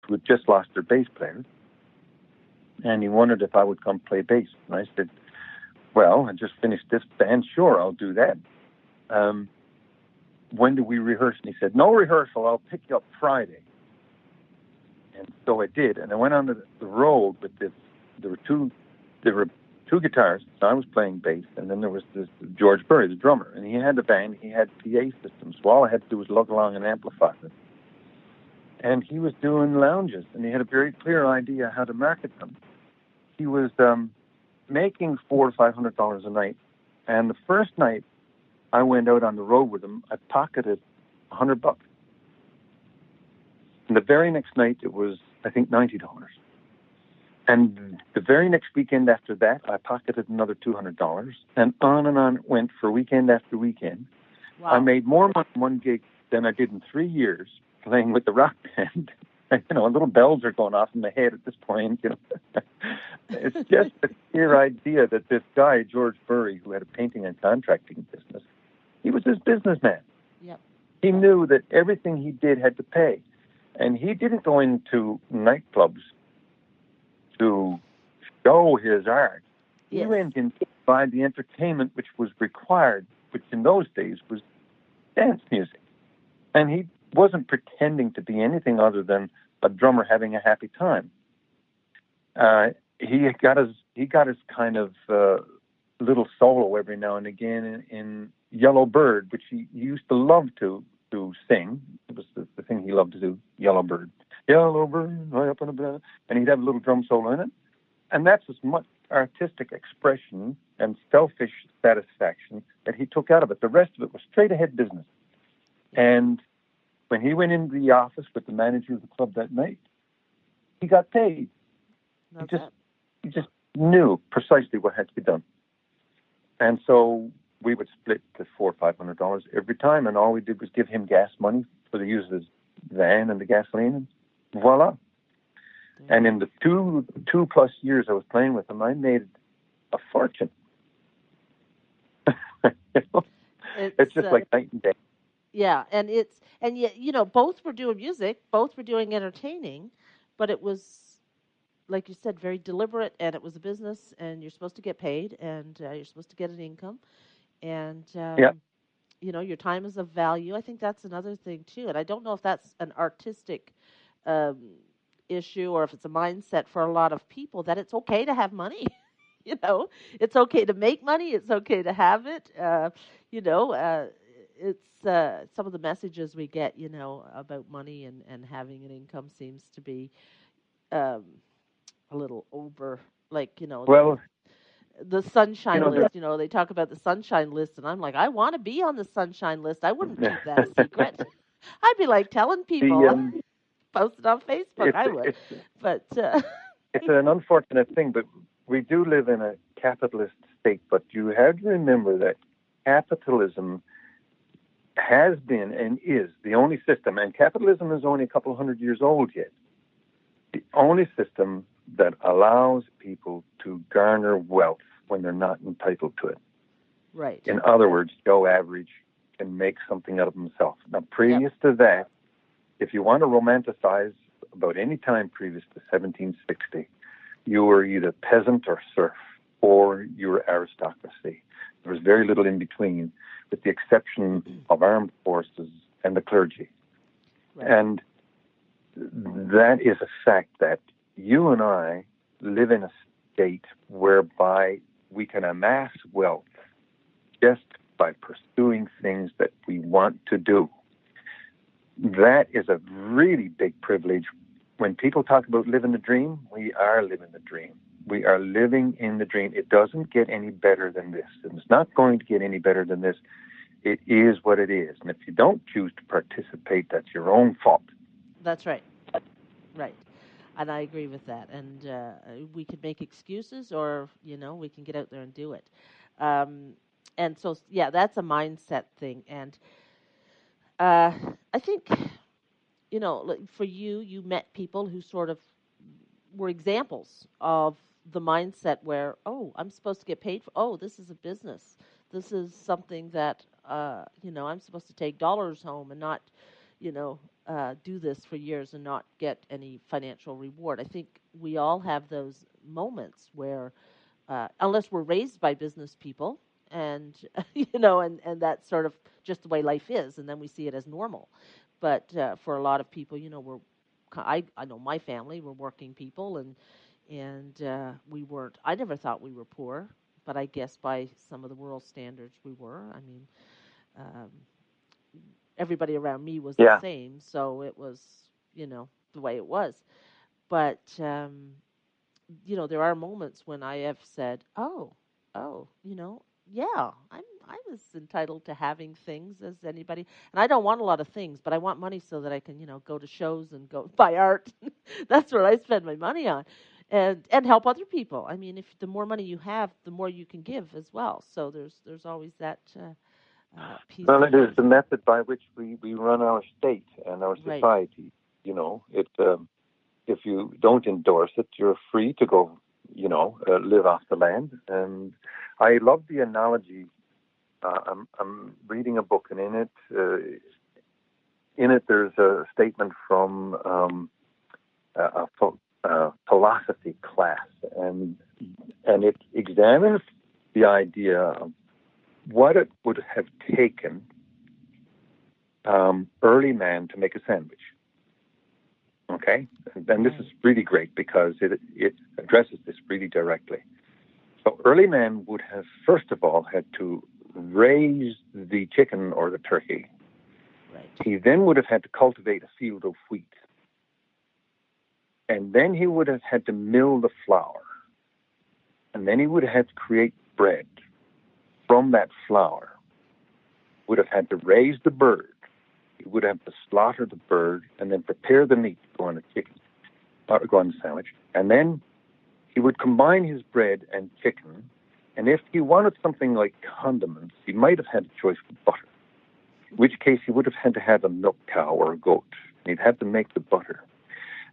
who had just lost their bass player, and he wondered if I would come play bass. And I said, well, I just finished this band. Sure, I'll do that. When do we rehearse? And he said, no rehearsal. I'll pick you up Friday. And so I did. And I went on the road with this. There were two guitars. So I was playing bass, and then there was this George Burry, the drummer, and he had a band. He had PA systems. So all I had to do was lug along an amplifier. And he was doing lounges, and he had a very clear idea how to market them. He was making $400 to $500 a night. And the first night I went out on the road with him, I pocketed $100. And the very next night it was, I think, $90. And the very next weekend after that, I pocketed another $200. And on it went for weekend after weekend. Wow. I made more money in one gig than I did in 3 years playing with the rock band. Little bells are going off in my head at this point. It's just a clear idea that this guy, George Burry, who had a painting and contracting business, he was his businessman. Yep. He knew that everything he did had to pay. And he didn't go into nightclubs to show his art. Yes. He went in to buy the entertainment which was required, which in those days was dance music. And he wasn't pretending to be anything other than a drummer having a happy time. He got his kind of little solo every now and again in Yellow Bird, which he used to love to sing. It was the thing he loved to do, Yellow Bird. Yellow Bird, high up on the blah, and he'd have a little drum solo in it. And that's as much artistic expression and selfish satisfaction that he took out of it. The rest of it was straight ahead business. And when he went into the office with the manager of the club that night, he got paid. He just knew precisely what had to be done. And so we would split the $400 or $500 every time, and all we did was give him gas money for the use of his van and the gasoline, and voila. And in the two plus years I was playing with him, I made a fortune. It's just like night and day. Yeah, and yet, both were doing music, both were doing entertaining, but it was, like you said, very deliberate, and it was a business, and you're supposed to get paid, and you're supposed to get an income, and your time is of value. I think that's another thing too, and I don't know if that's an artistic issue or if it's a mindset for a lot of people that it's okay to have money. It's okay to make money. It's okay to have it. It's some of the messages we get, about money and having an income seems to be a little over, Well, the sunshine list. They talk about the sunshine list, and I'm like, I want to be on the sunshine list. I wouldn't keep that a secret. I'd be like telling people, post it on Facebook. I would, but it's an unfortunate thing. But we do live in a capitalist state. But you have to remember that capitalism has been and is the only system, and capitalism is only a couple hundred years old yet, the only system that allows people to garner wealth when they're not entitled to it. Right. In other words, Joe Average can make something out of himself. Now, previous to that, if you want to romanticize about any time previous to 1760, you were either peasant or serf, or you were aristocracy. There was very little in between, with the exception of armed forces and the clergy. Right. And that is a fact that you and I live in a state whereby we can amass wealth just by pursuing things that we want to do. That is a really big privilege. When people talk about living the dream, we are living the dream. We are living in the dream. It doesn't get any better than this. It's not going to get any better than this. It is what it is. And if you don't choose to participate, that's your own fault. That's right. Right. And I agree with that. And we can make excuses, or, we can get out there and do it. And so, that's a mindset thing. And I think, for you met people who sort of were examples of the mindset where, I'm supposed to get paid for, this is a business. This is something that, I'm supposed to take dollars home and not, do this for years and not get any financial reward. I think we all have those moments where, unless we're raised by business people, and and that's sort of just the way life is, and then we see it as normal. But for a lot of people, I know my family were working people, and we weren't. I never thought we were poor, but I guess by some of the world standards, we were. I mean, um, everybody around me was the same, so it was, the way it was. But there are moments when I have said, oh, yeah, I was entitled to having things as anybody, and I don't want a lot of things, but I want money so that I can, go to shows and go buy art. That's what I spend my money on, and help other people. I mean, if the more money you have, the more you can give as well. So there's always that piece. Well, it is the method by which we run our state and our Right. society. If you don't endorse it, you're free to go, live off the land. And I love the analogy. I'm reading a book, and in it there's a statement from a philosophy class, and it examines the idea of what it would have taken early man to make a sandwich. Okay? And this is really great because it addresses this really directly. So early man would have, first of all, had to raise the chicken or the turkey. Right. He then would have had to cultivate a field of wheat. And then he would have had to mill the flour. And then he would have had to create bread from that flour. Would have had to raise the bird. He would have to slaughter the bird and then prepare the meat to go on the chicken, or go on the sandwich. And then he would combine his bread and chicken. And if he wanted something like condiments, he might have had a choice of butter, in which case he would have had to have a milk cow or a goat. And he'd have to make the butter.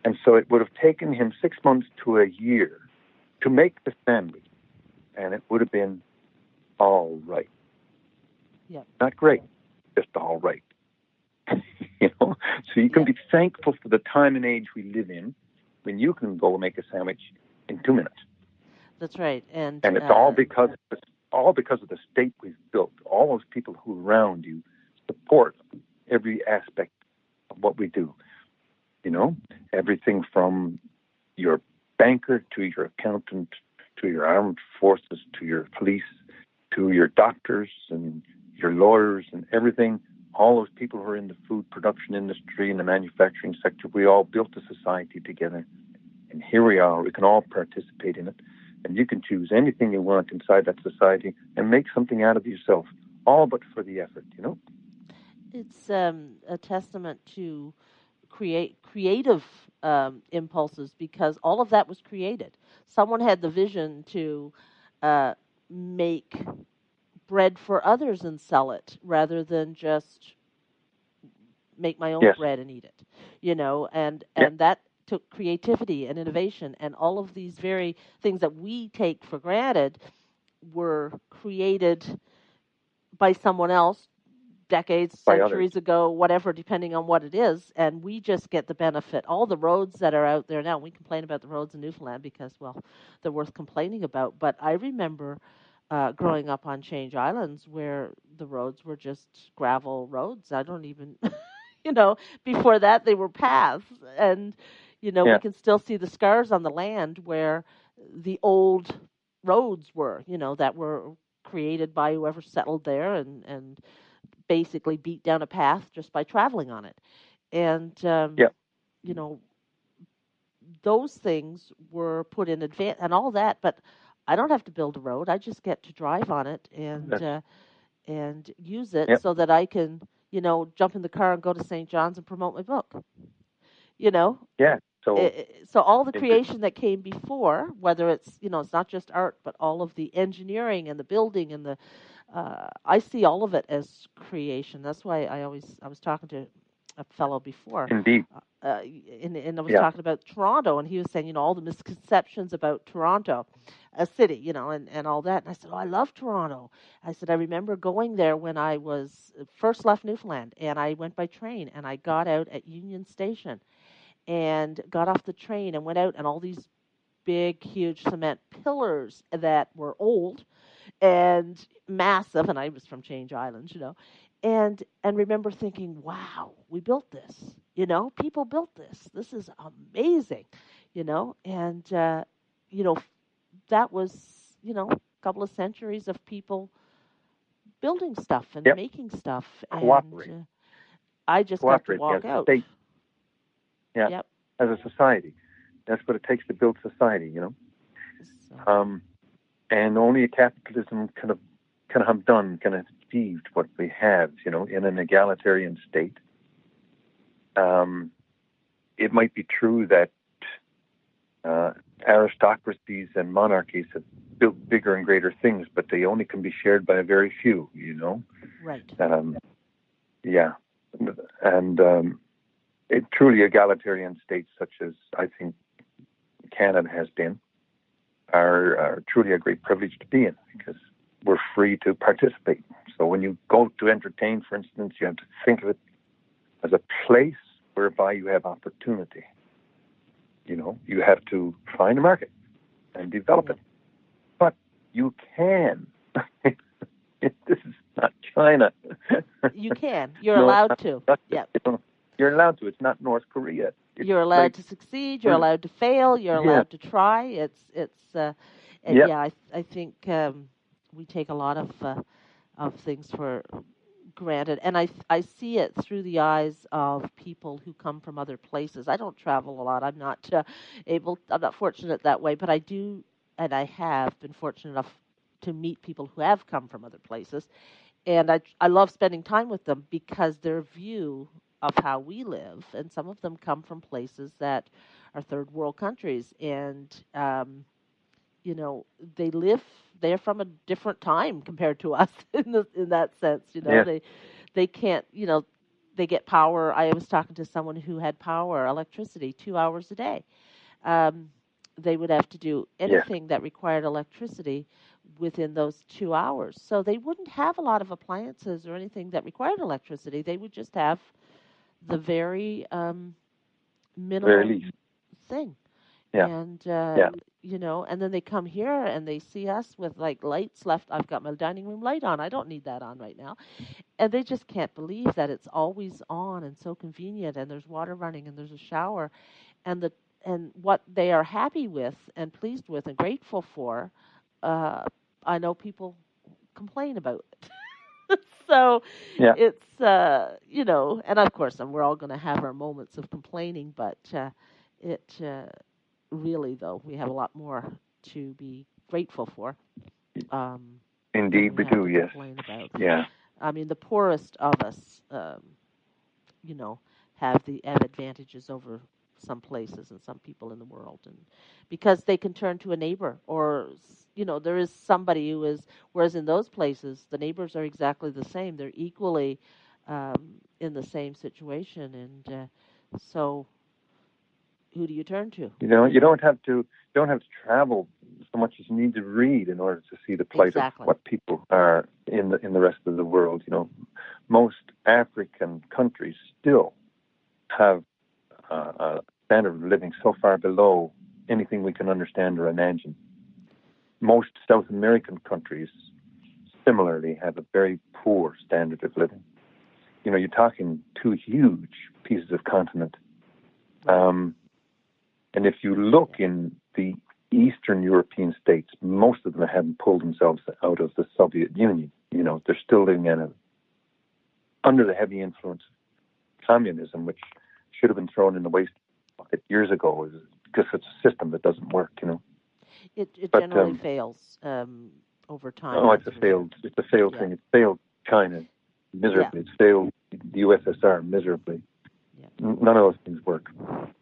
And so it would have taken him 6 months to a year to make the sandwich. And it would have been all right. Yeah. Not great, just all right. So you can be thankful for the time and age we live in when you can go make a sandwich in 2 minutes. That's right. And it's all because of the state we've built. All those people who are around you support every aspect of what we do. Everything from your banker to your accountant to your armed forces to your police to your doctors and your lawyers and everything. All those people who are in the food production industry and the manufacturing sector, we all built a society together. And here we are. We can all participate in it. And you can choose anything you want inside that society and make something out of yourself, all but for the effort, It's a testament to creative impulses, because all of that was created. Someone had the vision to make bread for others and sell it rather than just make my own bread and eat it, and that took creativity and innovation, and all of these very things that we take for granted were created by someone else decades, centuries ago, whatever, depending on what it is, and we just get the benefit. All the roads that are out there now, we complain about the roads in Newfoundland because, well, they're worth complaining about, but I remember growing up on Change Islands where the roads were just gravel roads. I don't even, before that they were paths, and, we can still see the scars on the land where the old roads were, that were created by whoever settled there and basically beat down a path just by traveling on it. And, those things were put in advance and all that, but I don't have to build a road. I just get to drive on it and use it so that I can, jump in the car and go to St. John's and promote my book. Yeah. So all the creation that came before, whether it's, it's not just art, but all of the engineering and the building and the I see all of it as creation. That's why I was talking to a fellow before, Indeed. and I was Yeah. talking about Toronto, and he was saying, all the misconceptions about Toronto, a city, and all that. And I said, oh, I love Toronto. I said, I remember going there when I was first left Newfoundland, and I went by train, and I got out at Union Station and got off the train and went out, and all these big, huge cement pillars that were old and massive, and I was from Change Island, and remember thinking, wow, we built this, people built this. This is amazing, and you know, that was, a couple of centuries of people building stuff and Yep. making stuff, and Cooperate. I just got to Cooperate as walk a out. state. Yeah. Yep. As a society. That's what it takes to build society, So, And only a capitalism can have achieved what we have, in an egalitarian state. It might be true that aristocracies and monarchies have built bigger and greater things, but they only can be shared by a very few, right. Yeah. And truly egalitarian states such as I think Canada has been are truly a great privilege to be in because we're free to participate. So when you go to entertain, for instance, you have to think of it as a place whereby you have opportunity. You have to find a market and develop it. But you can. This is not China. You can. You're allowed to. Yep. You're allowed to. It's not North Korea. You're allowed to succeed. You're allowed to fail. You're allowed to try. I think we take a lot of things for granted, and I see it through the eyes of people who come from other places. I don't travel a lot. I'm not I'm not fortunate that way, but I do, and I have been fortunate enough to meet people who have come from other places, and I love spending time with them because their view of how we live, and some of them come from places that are third world countries, and they live, they're from a different time compared to us in that sense. They can't, they get power. I was talking to someone who had electricity 2 hours a day. They would have to do anything that required electricity within those 2 hours. So they wouldn't have a lot of appliances or anything that required electricity. They would just have the very minimal thing. Yeah. And, and then they come here and they see us with like lights left. I've got my dining room light on. I don't need that on right now. And they just can't believe that it's always on and so convenient, and there's water running and there's a shower, and what they are happy with and pleased with and grateful for, I know people complain about it. So it's, and of course, we're all going to have our moments of complaining, but it really, though, we have a lot more to be grateful for. Indeed, we do, yes. About. Yeah. I mean, the poorest of us, have the advantages over some places and some people in the world, and because they can turn to a neighbor, or there is somebody who is, whereas in those places the neighbors are exactly the same, they're equally in the same situation, and so who do you turn to? You don't have to travel so much as you need to read in order to see the plight of what people are in the rest of the world. Most African countries still have a standard of living so far below anything we can understand or imagine. Most South American countries similarly have a very poor standard of living. You're talking two huge pieces of continent. And if you look in the Eastern European states, most of them haven't pulled themselves out of the Soviet Union. They're still living under the heavy influence of communism, which should have been thrown in the waste bucket years ago, because it's a system that doesn't work. It generally fails over time. Oh, it's a failed thing. It's failed China miserably. It's failed the USSR miserably. Yeah. None of those things work.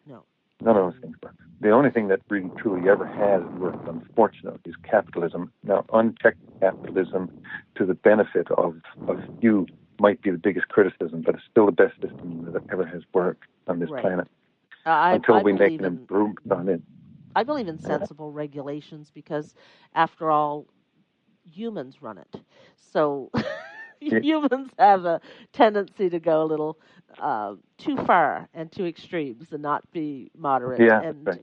No. None of those things work. The only thing that really truly ever has worked, unfortunately, is capitalism. Now, unchecked capitalism to the benefit of a few might be the biggest criticism, but it's still the best system that ever has worked on this Right. planet I until we make believe an in improvement on it. I believe in sensible regulations because, after all, humans run it. So Yeah, humans have a tendency to go a little too far and too extremes and not be moderate. yeah, that's And right.